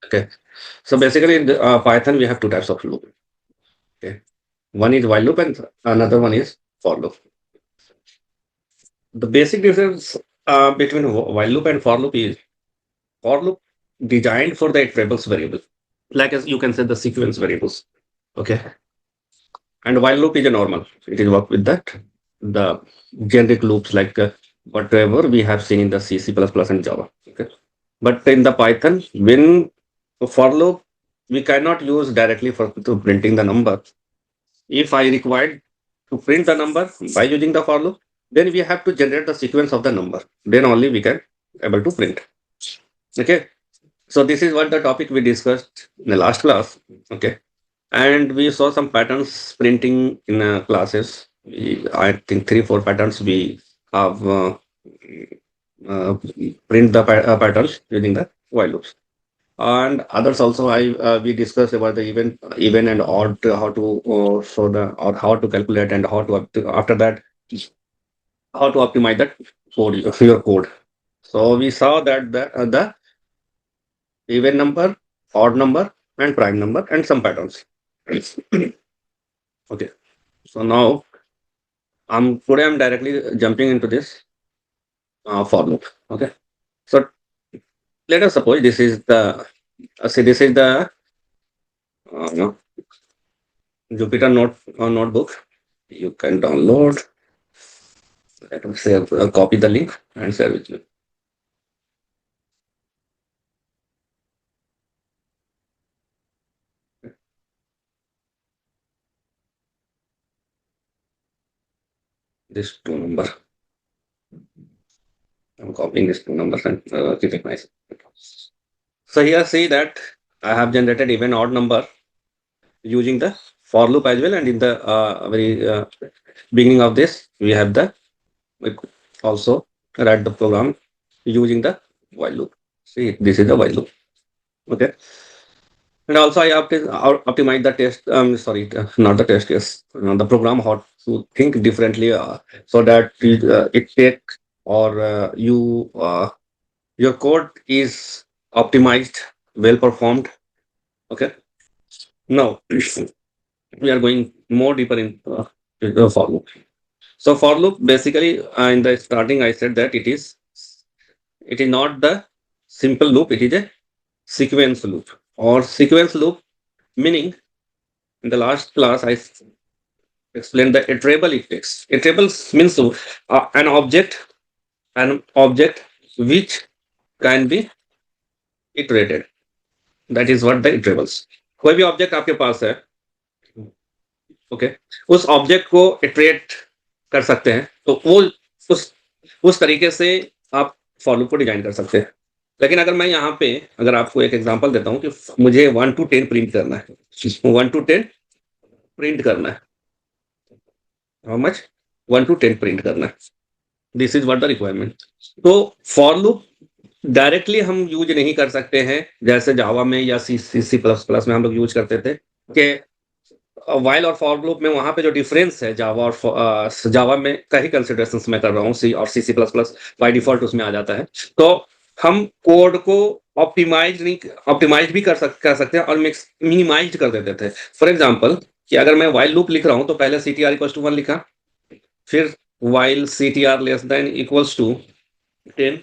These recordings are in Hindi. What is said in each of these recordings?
Okay. So basically, in Python, we have two types of loop. Okay. One is while loop and another one is for loop. The basic difference between while loop and for loop is for loop designed for the iterables variable, like as you can say the sequence variables. Okay. And while loop is a normal. It is work with that the generic loops like whatever we have seen in the C, C++ and Java. Okay. But in the Python, when for loop, we cannot use directly for to printing the number. If I required to print the number by using the for loop, then we have to generate the sequence of the number. Then only we can able to print. Okay. So this is what the topic we discussed in the last class. Okay. And we saw some patterns printing in classes. I think 3 4 patterns we have uh, print the patterns using the while loops. And others also I we discussed about the even and odd how to show the or how to calculate and how to after that how to optimize that code your code. So we saw that the even number, odd number, and prime number, and some patterns. Okay. So now today I'm directly jumping into this for loop. Okay. So let us suppose this is the say this is the no, Jupyter notebook. You can download. Let me say copy the link and share with you. This two number. I'm copying this two numbers and keep it nice. So here see that I have generated even odd number using the for loop as well, and in the very beginning of this we have the we also write the program using the while loop. See, this is the while loop. Okay. And also I optimize the test. Sorry, not the test case. The program how to think differently so that it take or your code is optimized, well performed. Okay. Now we are going more deeper in the for loop. So for loop basically in the starting I said that it is not the simple loop. It is a sequence loop or sequence loop meaning in the last class I explained the iterable it takes. Iterable means an object which can be iterated. That is what the iterables. कोई भी ऑब्जेक्ट आपके पास है ओके उस ऑब्जेक्ट को इटरेट कर सकते हैं तो वो उस उस तरीके से आप फॉर लूप को डिजाइन कर सकते हैं लेकिन अगर मैं यहाँ पे अगर आपको एक एग्जांपल देता हूँ कि मुझे 1 to 10 प्रिंट करना है 1 to 10 प्रिंट करना है हाउ मच 1 to 10 प्रिंट करना है this is what the requirement तो फॉर लूप डायरेक्टली हम यूज नहीं कर सकते हैं जैसे जावा में या सी प्लस प्लस में हम लोग यूज करते थे कि वाइल और फॉर लूप में वहां पे जो डिफरेंस है जावा और जावा में का ही कंसिडरेशन मैं कर रहा हूँ सी और C plus plus by default उसमें आ जाता है तो हम कोड को ऑप्टिमाइज भी कर सकते हैं और मिनिमाइज कर देते थे फॉर एग्जाम्पल कि अगर मैं वाइल लूप लिख रहा हूं तो पहले C T R equals to 1 लिखा फिर while C T R less than equals to 10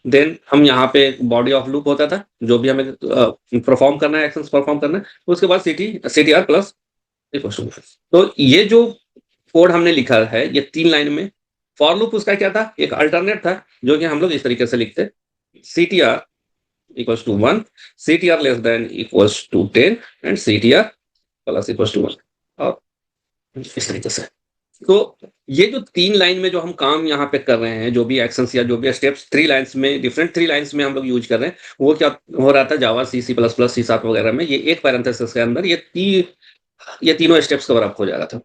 then हम यहाँ पे बॉडी ऑफ लूप होता था जो भी हमें परफॉर्म करना है एक्शंस परफॉर्म करना है उसके बाद सी टी आर प्लस तो ये जो कोड हमने लिखा है ये 3 लाइन में फॉर लूप उसका क्या था एक अल्टरनेट था जो कि हम लोग इस तरीके से लिखते C T R equals to 1 C T R less than equals to 10 and C T R plus equals to 1 और इस तरीके से तो ये जो 3 लाइन में जो हम काम यहाँ पे कर रहे हैं जो भी एक्शंस या जो भी स्टेप्स 3 लाइंस में डिफरेंट 3 लाइंस में हम लोग यूज कर रहे हैं वो क्या हो रहा था Java C plus plus C sharp वगैरह में ये एक पैरेंथेसिस के अंदर ये तीनों स्टेप्स कवर अप हो जा रहा था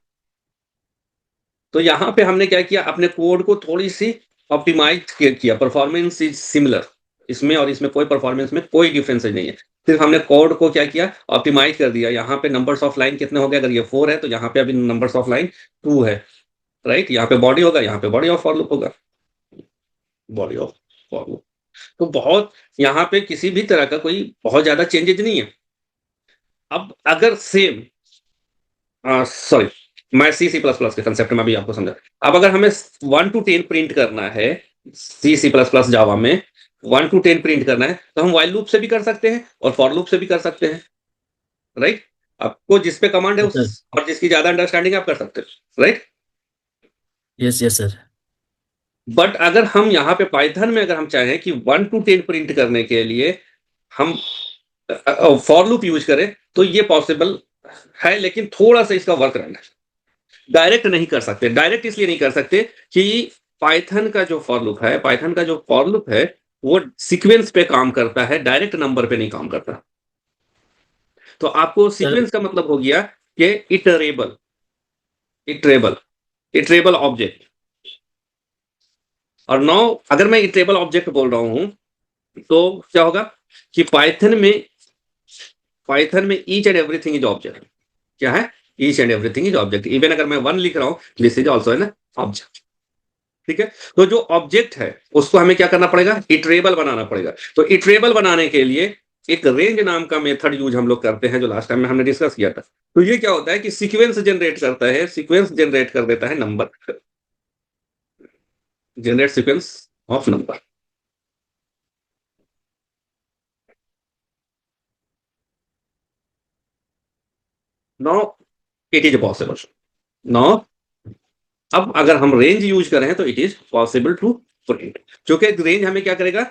तो यहाँ पे हमने क्या किया अपने कोड को थोड़ी सी ऑप्टिमाइज किया परफॉर्मेंस इज सिमिलर इसमें और इसमें कोई परफॉर्मेंस में कोई डिफरेंस नहीं है सिर्फ हमने कोड को क्या किया ऑप्टिमाइज कर दिया यहाँ पे नंबर्स ऑफ लाइन कितने हो गए अगर ये 4 है तो यहाँ पे अभी नंबर्स ऑफ लाइन 2 है राइट यहाँ पे बॉडी होगा यहाँ पे बॉडी ऑफ फॉर लूप होगा बॉडी ऑफ फॉर लूप तो बहुत यहाँ पे किसी भी तरह का कोई बहुत ज्यादा चेंजेज नहीं है। अब अगर सेम, सॉरी, मैं सी प्लस प्लस के कंसेप्ट में भी आपको समझा। अब अगर हमें 1 to 10 प्रिंट करना है सी प्लस प्लस जावा में, 1 to 10 प्रिंट करना है, तो हम वाइल लूप से भी कर सकते हैं और फॉर लूप से भी कर सकते हैं, राइट। आपको जिस पे कमांड है यस उस सर। और जिसकी ज्यादा अंडरस्टैंडिंग है आप कर सकते हैं, right. Yes yes sir. But अगर हम यहाँ पे पाइथन में अगर हम चाहें कि 1 to 10 प्रिंट करने के लिए हम फॉर लूप यूज करें, तो ये पॉसिबल है, लेकिन थोड़ा सा इसका वर्क रहना है। डायरेक्ट नहीं कर सकते। डायरेक्ट इसलिए नहीं कर सकते कि पाइथन का जो फॉर लूप है, पाइथन का जो फॉर लूप है वो सीक्वेंस पे काम करता है, डायरेक्ट नंबर पे नहीं काम करता। तो आपको सर सीक्वेंस का मतलब हो गया कि इटरेबल, इटरेबल, इटरेबल ऑब्जेक्ट। और नाउ अगर मैं इटरेबल ऑब्जेक्ट बोल रहा हूं तो क्या होगा कि पाइथन में each and everything is object. क्या है? Each and everything is object. Even अगर मैं 1 लिख रहा हूं, this is also an object. ठीक है। तो जो ऑब्जेक्ट है उसको हमें क्या करना पड़ेगा? इटरेबल बनाना पड़ेगा। तो इटरेबल बनाने के लिए एक रेंज नाम का मेथड यूज हम लोग करते हैं, जो लास्ट टाइम में हमने डिस्कस किया था। तो ये क्या होता है कि सीक्वेंस जनरेट करता है, सीक्वेंस जनरेट कर देता है number, generate sequence of number. Now it is possible. Now अब अगर हम रेंज यूज करें तो it is possible to print. क्योंकि रेंज हमें क्या करेगा,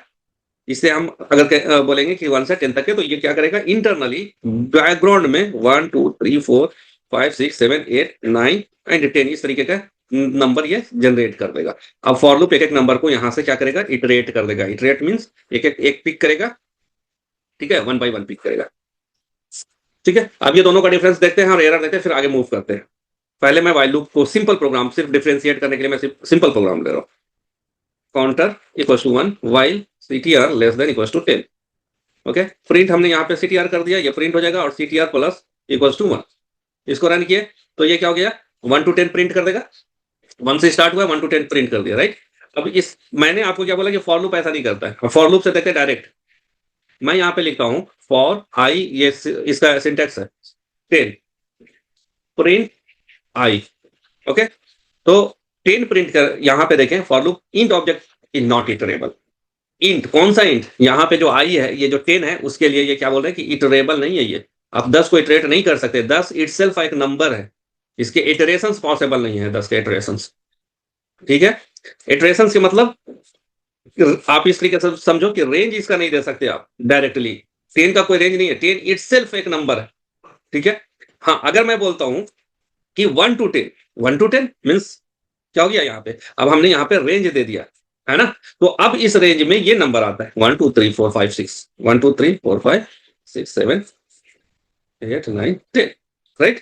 इसे हम अगर बोलेंगे कि 1 से 10 तक है, तो ये क्या करेगा इंटरनली बैकग्राउंड में 1 2 3 4 5 6 7 8 9 एंड 10 इस तरीके का नंबर ये जनरेट कर देगा। अब फॉर लूप एक एक नंबर को यहां से क्या करेगा? इटरेट कर देगा। इटरेट मीन्स एक एक एक पिक करेगा, ठीक है, 1 by 1 पिक करेगा। ठीक है। अब ये दोनों का डिफरेंस देखते हैं और एरर देखते हैं, फिर आगे मूव करते हैं। पहले मैं वाइल लूप को सिंपल प्रोग्राम, सिर्फ डिफरेंशिएट करने के लिए मैं सिर्फ सिंपल प्रोग्राम ले रहा हूँ। Counter equal to 1 while CTR less than equal to 10। Okay. Print हमने यहाँ पे CTR कर दिया, ये प्रिंट हो जाएगा, और CTR प्लस इक्वल टू 1। इसको रन किए तो ये क्या हो गया? 1 to 10 प्रिंट कर देगा। 1 से स्टार्ट हुआ, 1 to 10 प्रिंट कर दिया, राइट। अब इस मैंने आपको क्या बोला कि फॉर लूप ऐसा नहीं करता है। फॉर लूप से देखते हैं डायरेक्ट। मैं यहाँ पे लिखता हूँ फॉर आई, ये इसका सिंटेक्स है 10 प्रिंट आई। ओके। तो 10 प्रिंट कर, यहां पे देखें for loop int object is not iterable. Int कौन सा इंट? यहाँ पे जो आई है, ये जो 10 है, उसके लिए ये क्या बोल रहे हैं कि इटरेबल नहीं है ये। आप 10 को इटरेट नहीं कर सकते। 10 इटसेल्फ एक नंबर है, इसके इटरेशंस पॉसिबल नहीं है, 10 के इटरेशंस। ठीक है। इटरेशंस के मतलब आप इस तरीके से समझो कि रेंज इसका नहीं दे सकते आप डायरेक्टली। 10 का कोई रेंज नहीं है, 10 इटसेल्फ एक नंबर है। ठीक है। हाँ, अगर मैं बोलता हूं कि 1 to 10, 1 to 10 मीन्स क्या हो गया यहाँ पे? अब हमने यहाँ पे रेंज दे दिया है ना। तो अब इस रेंज में ये नंबर आता है 1 2 3 4 5 6, 1 2 3 4 5 6 7 8 9 10, राइट।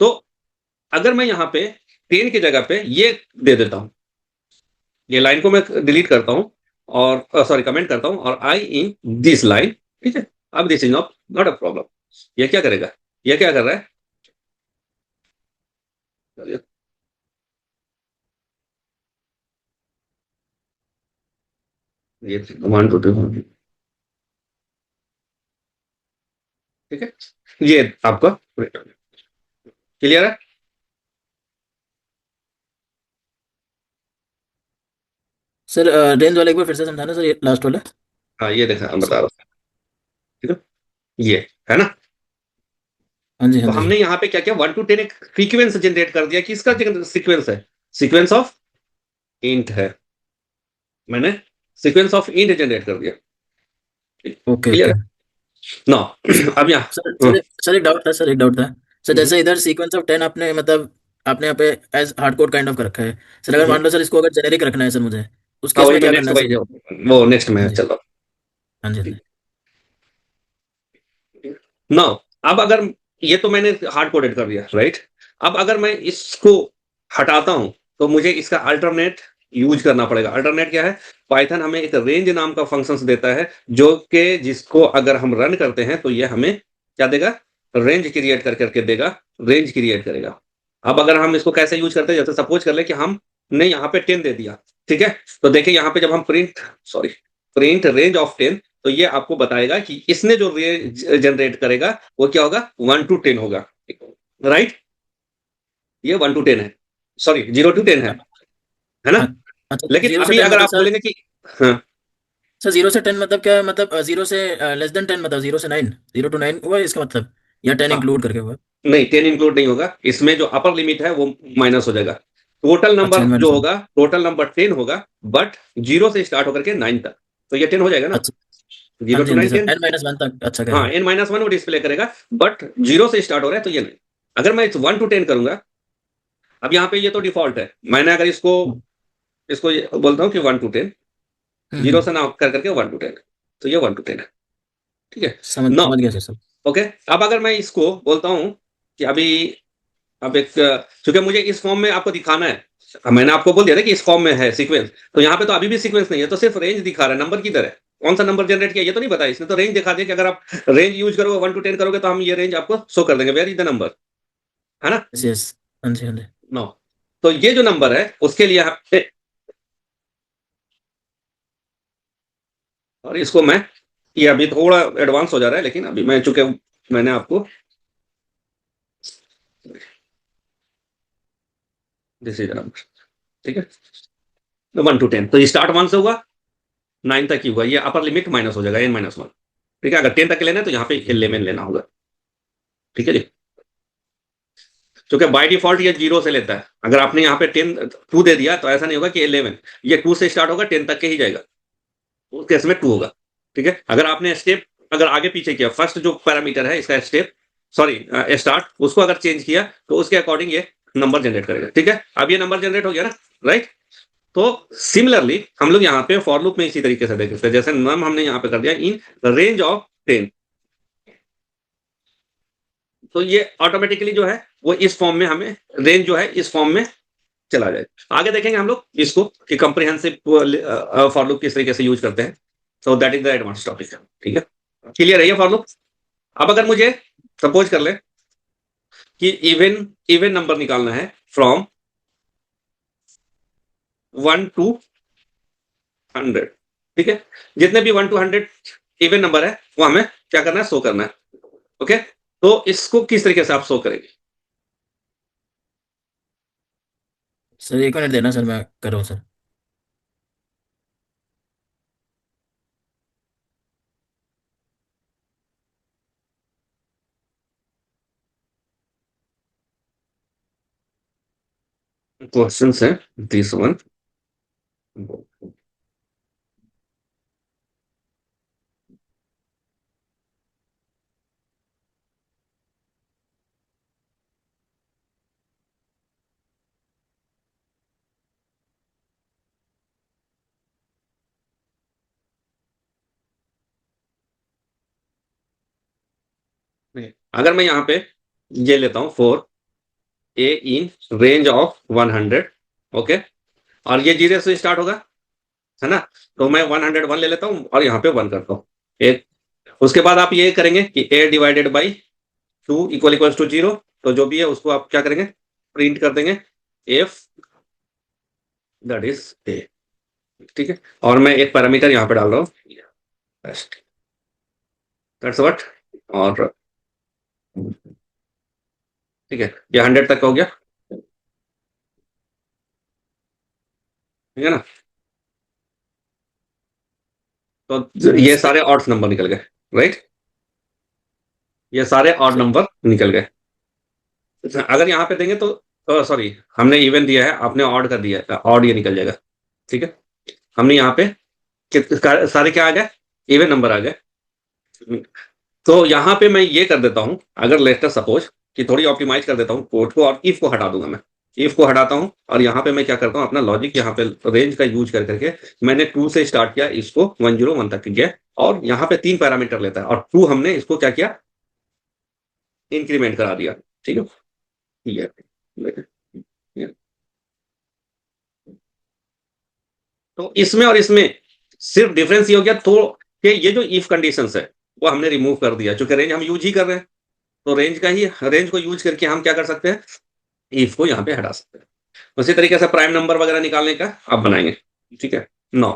तो अगर मैं यहाँ पे 10 की जगह पे ये दे देता हूँ, ये लाइन को मैं डिलीट करता हूँ और सॉरी कमेंट करता हूँ, और आई इन दिस लाइन। ठीक है। अब this is not not a problem. ये क्या करेगा? ये क्या कर रहा है? ये 1 2 3, ठीक है। ये आपका क्लियर है? सर रेंज वाला एक बार फिर से समझाना सर, ये लास्ट वाला। हाँ, ये देखा, मैं बता रहा हूँ। ठीक है। ये है ना। हाँ जी हाँ तो जी। हमने यहाँ पे क्या किया? 1 to 10 एक सीक्वेंस जनरेट कर दिया। किसका सीक्वेंस है? सीक्वेंस ऑफ इंट है। मैंने सीक्वेंस ऑफ इंट जनरेट कर दिया। Okay clear okay. है ना? अब यहाँ सर सर सर एक डाउट था सर, एक डाउट था। सर हम्म, जैसे इधर सीक्वेंस ऑफ 10 आपने मतलब आपने यहाँ पे as hard code kind of कर रखा है। सर अगर हम्म। मान लो सर इसको अगर जेनेरिक रखना है सर मुझे, उस हाँ, केस वही में मैं क्या नेक्स्ट, करना है वही सर? वो नेक्स्ट हाँ में जी चल रहा हाँ जी हाँ जी। हूँ ना। अब अगर ये तो मैंने हार्ड कोडेड कर दिया, राइट। अब अगर मैं इसको हटाता हूं तो मुझे इसका अल्टरनेट यूज करना पड़ेगा। अल्टरनेट क्या है? पाइथन हमें एक रेंज नाम का फंक्शंस देता है, जो कि जिसको अगर हम रन करते हैं तो ये हमें क्या देगा? रेंज क्रिएट कर करके देगा, रेंज क्रिएट करेगा। अब अगर हम इसको कैसे यूज करते हैं, जैसे सपोज कर ले कि हमने यहाँ पे 10 दे दिया, ठीक है। तो देखिए यहाँ पे जब हम print, sorry, print range of 10, तो ये आपको बताएगा कि इसने जो रेंज जनरेट करेगा वो क्या होगा, 1 to 10 होगा, राइट। ये 1 to 10 है, सॉरी 0 to 10 है ना। हाँ, अच्छा लेकिन 0 से अभी 10 अगर मतलब आप सर, बोलेंगे कि हाँ, सर 0 से 10 मतलब क्या है? मतलब 0 से लेस देन 10, मतलब 0 से 9, 0 to 9 हुआ इसका मतलब, या 10 हाँ, इंक्लूड करके हुआ? नहीं 10 इंक्लूड नहीं होगा इसमें, जो अपर लिमिट है वो माइनस हो जाएगा। टोटल अच्छा, नंबर एन जो माइनस वन। होगा, टोटल नंबर 10 होगा, बट 0 से स्टार्ट होकर के 9 तक, तो ये 10 हो जाएगा ना, अच्छा, हाँ 0 जी to हाँ जी 9 सर, 10। एन माइनस वन तक, अच्छा कह रहे हाँ हो। n-1 वो डिस्प्ले करेगा, बट 0 से स्टार्ट हो रहा है तो ये नहीं। अगर मैं 1 to 10 करूंगा, अब यहाँ पे ये तो डिफॉल्ट है, मैंने अगर इसको हम्म इसको बोलता हूँ कि 1 to 10, जीरो हम्म, से ना कर करके 1 to 10, तो ये 1 to 10 है, ठीक है। समझ नो, समझ गया सर सब। ओके। अब अगर मैं इसको बोलता हूँ कि अभी, अब एक, चूंकि मुझे इस फॉर्म में आपको दिखाना है, अब मैंने आपको बोल दिया ना कि इस फॉर्म में है सीक्वेंस, तो यहाँ पे तो अभी भी सीक्वेंस नहीं है, तो सिर्फ रेंज दिखा रहा है, नंबर किधर है, कौन सा नंबर जनरेट किया ये तो नहीं बताया इसने, तो रेंज दिखा दिया कि अगर आप रेंज यूज करोगे 1 to 10 करोगे तो हम ये रेंज आपको शो कर देंगे, वेयर इज द नंबर, है ना। यस यस, हाँ जी हाँ जी। नो, तो ये जो नंबर है उसके लिए और इसको मैं, ये अभी थोड़ा एडवांस हो जा रहा है, लेकिन अभी मैं चूंकि मैंने आपको, दिस इज नंबर, ठीक है, 1 to 10, तो स्टार्ट 1 से हुआ, 9 तक ही हुआ, ये अपर लिमिट माइनस हो जाएगा n-1, ठीक है। अगर 10 तक लेना है तो यहाँ पे 11 लेना होगा, ठीक है जी। क्योंकि बाय डिफॉल्ट ये 0 से लेता है, अगर आपने यहाँ पे 10 2 दे दिया तो ऐसा नहीं होगा कि 11, ये 2 से स्टार्ट होगा, 10 तक के ही जाएगा, उस केस में 2 होगा, ठीक है। अगर आपने स्टेप अगर आगे पीछे किया, फर्स्ट जो पैरामीटर है इसका स्टेप, सॉरी स्टार्ट, उसको अगर चेंज किया तो उसके अकॉर्डिंग ये नंबर जनरेट करेगा, ठीक है। अब ये नंबर जनरेट हो गया ना, राइट। तो सिमिलरली हम लोग यहाँ पे फॉर लूप में इसी तरीके से देख सकते हैं, जैसे नम हमने यहाँ पे कर दिया इन रेंज ऑफ 10, तो ये ऑटोमेटिकली जो है वो इस फॉर्म में हमें रेंज जो है इस फॉर्म में चला जाए। आगे देखेंगे हम लोग इसको कि कंप्रिहेंसिव फॉर लूप किस तरीके से यूज करते हैं, so that is the advance topic, ठीक है। क्लियर है ये फॉर लूप। अब अगर मुझे सपोज कर ले कि इवन इवन नंबर निकालना है फ्रॉम 1 to 100, ठीक है, जितने भी 1 to 100 इवन नंबर है वो हमें क्या करना है, शो करना है, ओके। तो इसको किस तरीके से आप शो करेंगे। सर 1 मिनट देना सर, मैं कर रहा हूँ सर। क्वेश्चन है दिस वन, अगर मैं यहाँ पे ये लेता हूँ four A in range of 100, okay, और ये 0 से स्टार्ट होगा, है ना, तो मैं 101 ले लेता हूँ और यहाँ पे 1 करता हूँ एक। उसके बाद आप ये करेंगे कि a divided by 2 equal equal to 0, तो जो भी है उसको आप क्या करेंगे, प्रिंट कर देंगे if दैट इज a, ठीक है। और मैं एक पैरामीटर यहाँ पे डाल रहा हूँ, दैट्स व्हाट, और ठीक है, ये 100 तक का हो गया, ठीक है ना। तो ये सर सारे ऑड नंबर निकल गए, राइट, ये सारे ऑड सर नंबर निकल गए। अगर यहाँ पे देंगे तो सॉरी, हमने इवन दिया है, आपने ऑड कर दिया है, ऑड ये निकल जाएगा, ठीक है। हमने यहाँ पे सारे क्या आ गए, इवन नंबर आ गए। तो यहाँ पे मैं ये कर देता हूँ, अगर लेटर सपोज कि थोड़ी ऑप्टिमाइज कर देता हूँ कोड को, और इफ को हटा दूंगा मैं, इफ को हटाता हूँ और यहाँ पे मैं क्या करता हूँ, अपना लॉजिक यहाँ पे रेंज का यूज कर करके मैंने 2 से स्टार्ट किया, इसको 101 तक किया, और यहाँ पे 3 पैरामीटर लेता है, और 2 हमने इसको क्या किया, इंक्रीमेंट करा दिया, ठीक है। ये तो इसमें और इसमें सिर्फ डिफरेंस ये हो गया तो कि ये जो इफ कंडीशंस है वो हमने रिमूव कर दिया, चूंकि रेंज हम यूज ही कर रहे हैं, तो रेंज को यूज करके हम क्या कर सकते हैं, इफ को यहाँ पे हटा सकते हैं। उसी तरीके से प्राइम नंबर वगैरह निकालने का आप बनाएंगे, ठीक है। नौ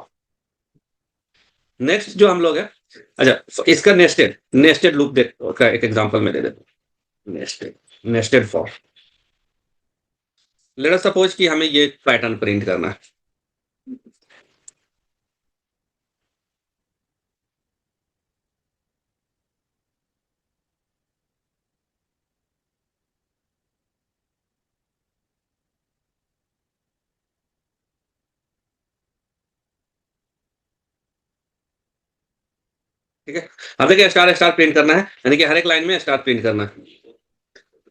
नेक्स्ट जो हम लोग है, अच्छा इसका नेस्टेड नेस्टेड लूप का एक एग्जांपल मैं दे देता हूँ। Nested nested for, late us suppose कि हमें ये पैटर्न प्रिंट करना है। ठीक है, अब देखिए स्टार स्टार प्रिंट करना है, यानी कि हर एक लाइन में स्टार प्रिंट करना है।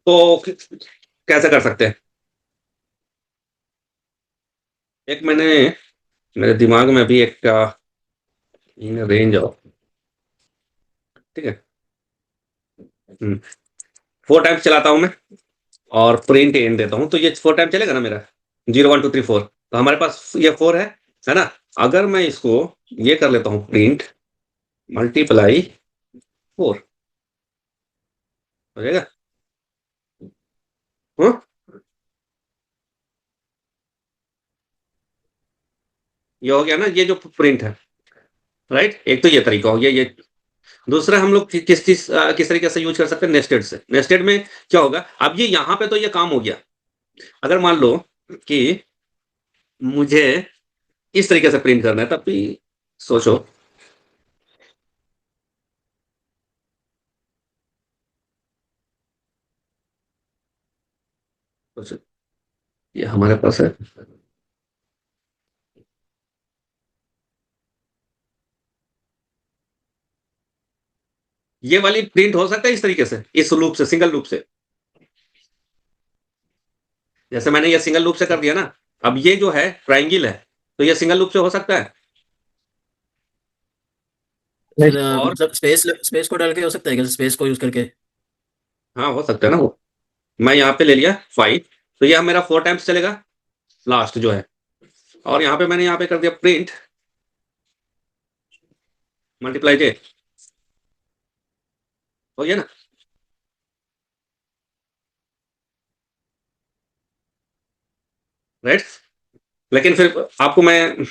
तो कैसे कर सकते हैं? एक मैंने मेरे दिमाग में अभी एक इन रेंज ऑफ, ठीक है, 4 टाइम्स चलाता हूं मैं और प्रिंट एंड देता हूं, तो ये 4 टाइम चलेगा ना मेरा, 0 1 2 3 4, तो हमारे पास ये 4 है ना। अगर मैं इसको ये कर लेता हूं प्रिंट मल्टीप्लाई 4, हो जाएगा। हाँ? ये हो गया ना, ये जो प्रिंट है, राइट। एक तो ये तरीका हो गया ये। दूसरा हम लोग किस तरीके से यूज कर सकते हैं, नेस्टेड से। नेस्टेड में क्या होगा, अब ये यहाँ पे तो ये काम हो गया। अगर मान लो कि मुझे इस तरीके से प्रिंट करना है, तब भी सोचो, सोचो ये हमारे पास है, ये वाली प्रिंट हो सकता है इस तरीके से, इस लूप से, सिंगल लूप से। जैसे मैंने ये सिंगल लूप से कर दिया ना, अब ये जो है ट्राइंगल है, तो ये सिंगल लूप से हो सकता है। फिर और मतलब स्पेस स्पेस को डाल के हो सकता है क्या, स्पेस को यूज करके? हाँ, हो सकता है ना वो। मैं यहाँ पे ले लिया 5, तो यह मेरा 4 टाइम्स चलेगा, लास्ट जो है। और यहाँ पे मैंने यहाँ पे कर दिया प्रिंट मल्टीप्लाई जे, हो गया ना, राइट। लेकिन फिर आपको मैं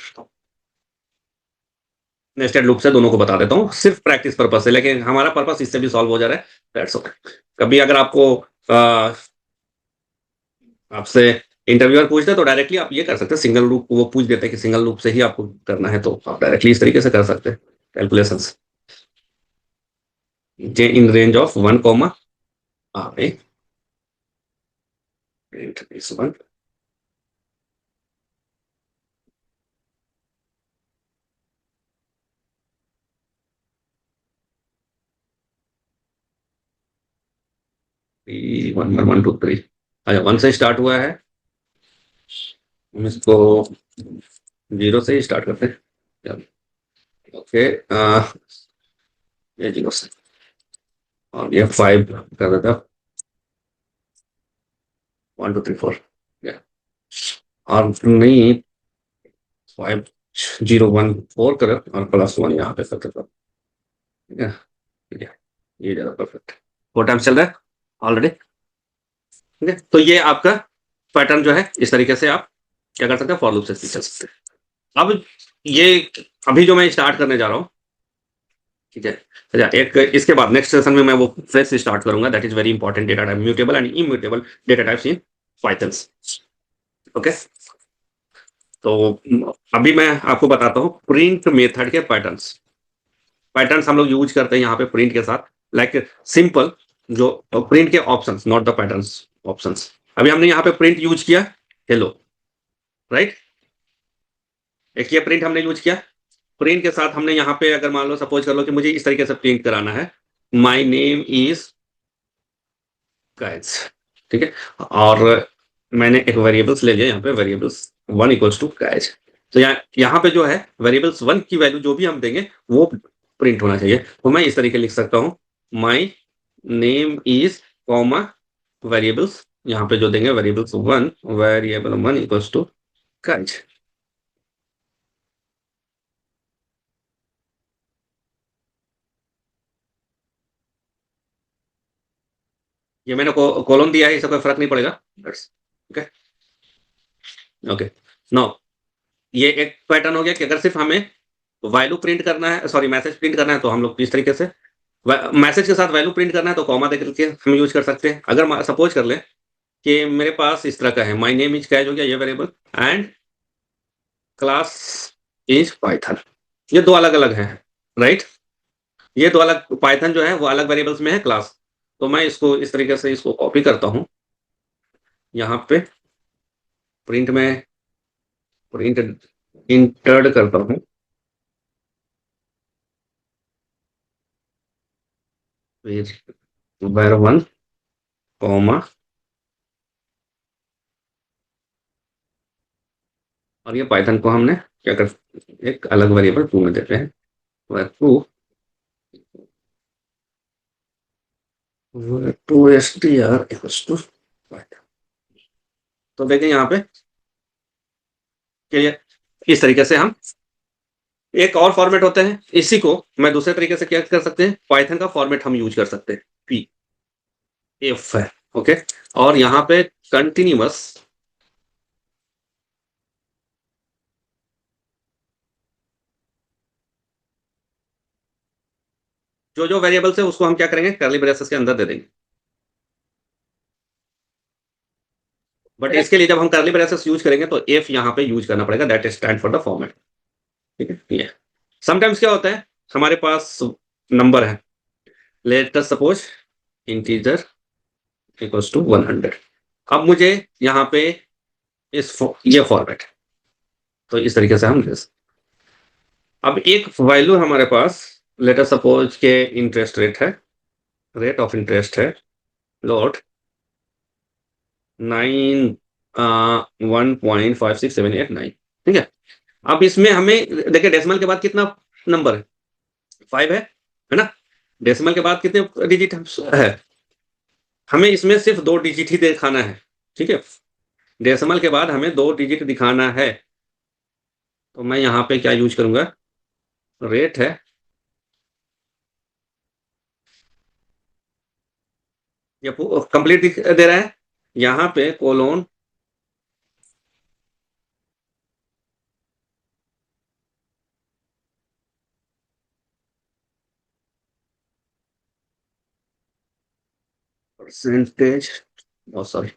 नेस्टेड लूप से दोनों को बता देता हूँ, सिर्फ प्रैक्टिस पर्पस से, लेकिन हमारा पर्पस इससे भी सॉल्व हो जा रहा है, दैट्स ओके। कभी अगर आपको आपसे इंटरव्यूअर पूछते तो डायरेक्टली आप ये कर सकते हैं, सिंगल लूप वो पूछ देते हैं कि सिंगल लूप से ही आपको करना है, तो आप डायरेक्टली इस तरीके से कर सकते हैं calculations. J in range of 1 R A print this one, 1 1 1 2 3। अच्छा, 1 से स्टार्ट हुआ है, हम इसको 0 से ही स्टार्ट करते हैं। ओके, ये 0 से, और ये 5 कर देता, 1 2 3 4, और नहीं 5 0 1 4 कर और +1 यहाँ पे कर देता, ठीक है। ठीक है, ये ज्यादा परफेक्ट। 4 टाइम्स चल रहा है ऑलरेडी, ठीक है। तो ये आपका पैटर्न जो है, इस तरीके से आप क्या कर सकते हैं, फॉर लूप से चल सकते हैं। अब ये अभी जो मैं स्टार्ट करने जा रहा हूँ, ठीक है। अच्छा, एक इसके बाद नेक्स्ट सेशन में मैं वो फिर से स्टार्ट करूंगा, that is very important, data type mutable and immutable data types in Python. Okay, तो अभी मैं आपको बताता हूँ प्रिंट मेथड के पैटर्न्स। पैटर्न्स हम लोग यूज करते हैं यहाँ पे प्रिंट के साथ, लाइक सिंपल जो प्रिंट के options, not the patterns, options. अभी हमने यहाँ पे प्रिंट यूज किया हेलो, राइट। एक ये प्रिंट हमने यूज किया, प्रिंट के साथ हमने यहाँ पे अगर मान लो सपोज कर लो कि मुझे इस तरीके से प्रिंट कराना है, माई नेम इज गाइस, ठीक है। और मैंने एक वेरिएबल्स ले लिया, यहाँ पे वेरिएबल्स 1 = गाइस। तो यहाँ पे जो है वेरिएबल्स 1 की वैल्यू जो भी हम देंगे वो प्रिंट होना चाहिए। तो मैं इस तरीके लिख सकता हूँ, my name is comma variables, यहाँ पे जो देंगे वेरिएबल्स 1, वेरिएबल 1 = गाइस। ये मैंने कॉलम दिया है, इससे कोई फर्क नहीं पड़ेगा, ओके। ओके, नाउ ये एक पैटर्न हो गया कि अगर सिर्फ हमें वैल्यू प्रिंट करना है, सॉरी मैसेज प्रिंट करना है तो हम लोग इस तरीके से, मैसेज के साथ वैल्यू प्रिंट करना है तो कॉमा दे करके हम यूज कर सकते हैं। अगर सपोज कर लें कि मेरे पास इस तरह का है, माय नेम इज कैच हो गया ये variable, and class is Python, ये दो अलग अलग हैं, राइट। ये दो अलग, पाइथन जो है वो अलग वेरिएबल्स में है क्लास। तो मैं इसको इस तरीके से इसको कॉपी करता हूँ, यहाँ पे प्रिंट में प्रिंट इंटर्ड करता हूँ, फिर var1 कॉमा, और ये पाइथन को हमने क्या कर, एक अलग वेरिएबल टू में देते हैं, var2 str equals to Python. तो देखें यहाँ पे कि इस तरीके से हम, एक और फॉर्मेट होते हैं, इसी को मैं दूसरे तरीके से क्या कर सकते हैं, पाइथन का फॉर्मेट हम यूज कर सकते हैं, पी एफ है, ओके। और यहाँ पे कंटिन्यूअस, जो जो वेरिएबल्स है उसको हम क्या करेंगे, कर्ली ब्रेसेस के अंदर दे देंगे। बट इसके लिए जब हम कर्ली ब्रेसेस यूज करेंगे तो एफ यहाँ पे यूज करना पड़ेगा, that is stand for the format, ठीक है ये। समटाइम्स क्या होता है, हमारे पास नंबर है, let us suppose integer equals to 100। अब मुझे यहाँ पे ये फॉर्मेट, तो इस तरीके से हम अब एक वैल्यू हमारे पास, लेट अस सपोज के इंटरेस्ट रेट है, रेट ऑफ इंटरेस्ट है लॉट 9 1.5678 9, ठीक है। अब इसमें हमें देखिए डेसिमल के बाद कितना नंबर है, 5 है ना। डेसिमल के बाद कितने डिजिट है, हमें इसमें सिर्फ 2 डिजिट ही दिखाना है, ठीक है। डेसिमल के बाद हमें 2 डिजिट दिखाना है, तो मैं यहाँ पे क्या यूज करूंगा, रेट है, ये कंप्लीट दे रहा है, यहाँ पे कोलोन परसेंटेज, सॉरी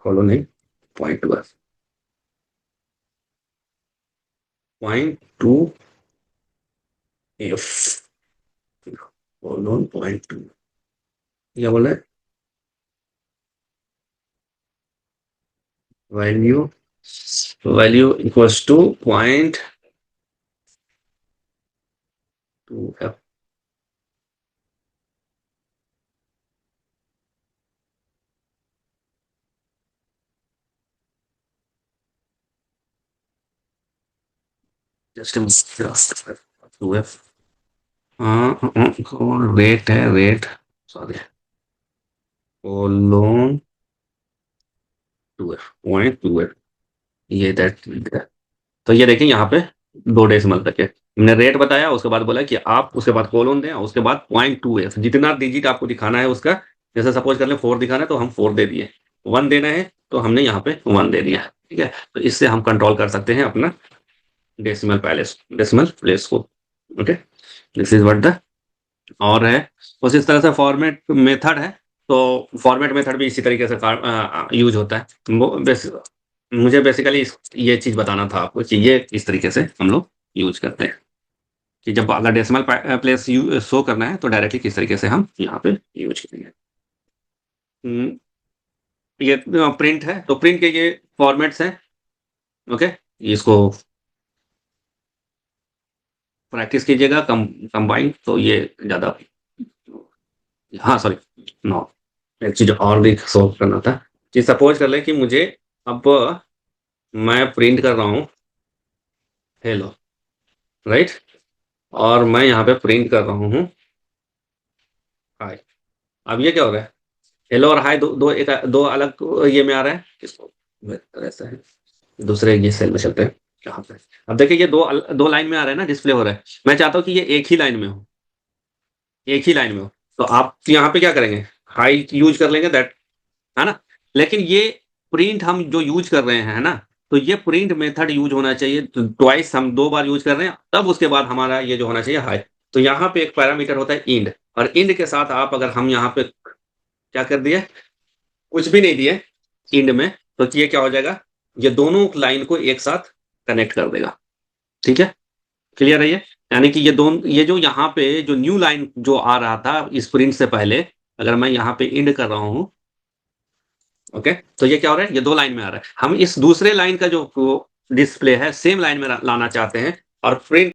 कोलोन नहीं, .2 एफ, कोलोन .2, क्या बोला है, value value equals to .2 f. Just 2 f, rate है, rate, sorry colon 2 f, .2 f, ये दैट। तो ये देखें यहाँ पे 2 डेसिमल तक है, मैंने रेट बताया, उसके बाद बोला कि आप उसके बाद कोलोन दें, उसके बाद .2 एफ, जितना डिजिट आपको दिखाना है उसका, जैसे सपोज कर लें 4 दिखाना है तो हम 4 दे दिए, 1 देना है तो हमने यहाँ पे 1 दे दिया, ठीक है। तो इससे हम कंट्रोल कर सकते हैं अपना डेसिमल प्लेस को, okay. This is what the, और है उस इस तरह से फॉर्मेट मेथड है, तो फॉर्मेट मेथड भी इसी तरीके से यूज होता है। मुझे बेसिकली ये चीज बताना था आपको कि ये इस तरीके से हम लोग यूज करते हैं, कि जब अगर डेसिमल प्लेस शो करना है तो डायरेक्टली किस तरीके से हम यहाँ पे यूज करेंगे। ये प्रिंट है, तो प्रिंट के ये फॉर्मेट्स हैं, ओके। इसको प्रैक्टिस कीजिएगा, कंबाइन, तो ये ज़्यादा, हाँ सॉरी, नो, एक चीज़ और भी सोल्व करना था, कि सपोज कर ले कि मुझे अब मैं प्रिंट कर रहा हूँ हेलो, राइट, और मैं यहाँ पे प्रिंट कर रहा हूँ हाय। अब ये क्या हो रहा है, हेलो और हाय दो अलग ये में आ रहा है, किसको, ऐसा है, दूसरे ये सेल में चलते हैं, यहाँ पे अब देखिए ये दो लाइन में आ रहा है ना, डिस्प्ले हो रहा है, मैं चाहता हूँ कि ये एक ही लाइन में हो, एक ही लाइन में हो, तो आप यहाँ पे क्या करेंगे, हाई यूज कर लेंगे, दैट है ना। लेकिन ये प्रिंट हम जो यूज कर रहे हैं, है ना, तो ये प्रिंट मेथड यूज होना चाहिए, तो ट्वाइस हम 2 बार यूज कर रहे हैं, तब उसके बाद हमारा ये जो होना चाहिए हाई। तो यहाँ पे एक पैरामीटर होता है इंड, और इंड के साथ आप अगर हम यहाँ पे क्या कर दिए, कुछ भी नहीं दिए इंड में, तो ये क्या हो जाएगा, ये दोनों लाइन को एक साथ कनेक्ट कर देगा। ठीक है, क्लियर है ये? यानी कि ये जो यहाँ पे जो न्यू लाइन जो आ रहा था इस प्रिंट से पहले, अगर मैं यहाँ पे इंड कर रहा हूँ, ओके, तो ये क्या हो रहा है, ये 2 लाइन में आ रहा है। हम इस दूसरे लाइन का जो डिस्प्ले है सेम लाइन में लाना चाहते हैं, और प्रिंट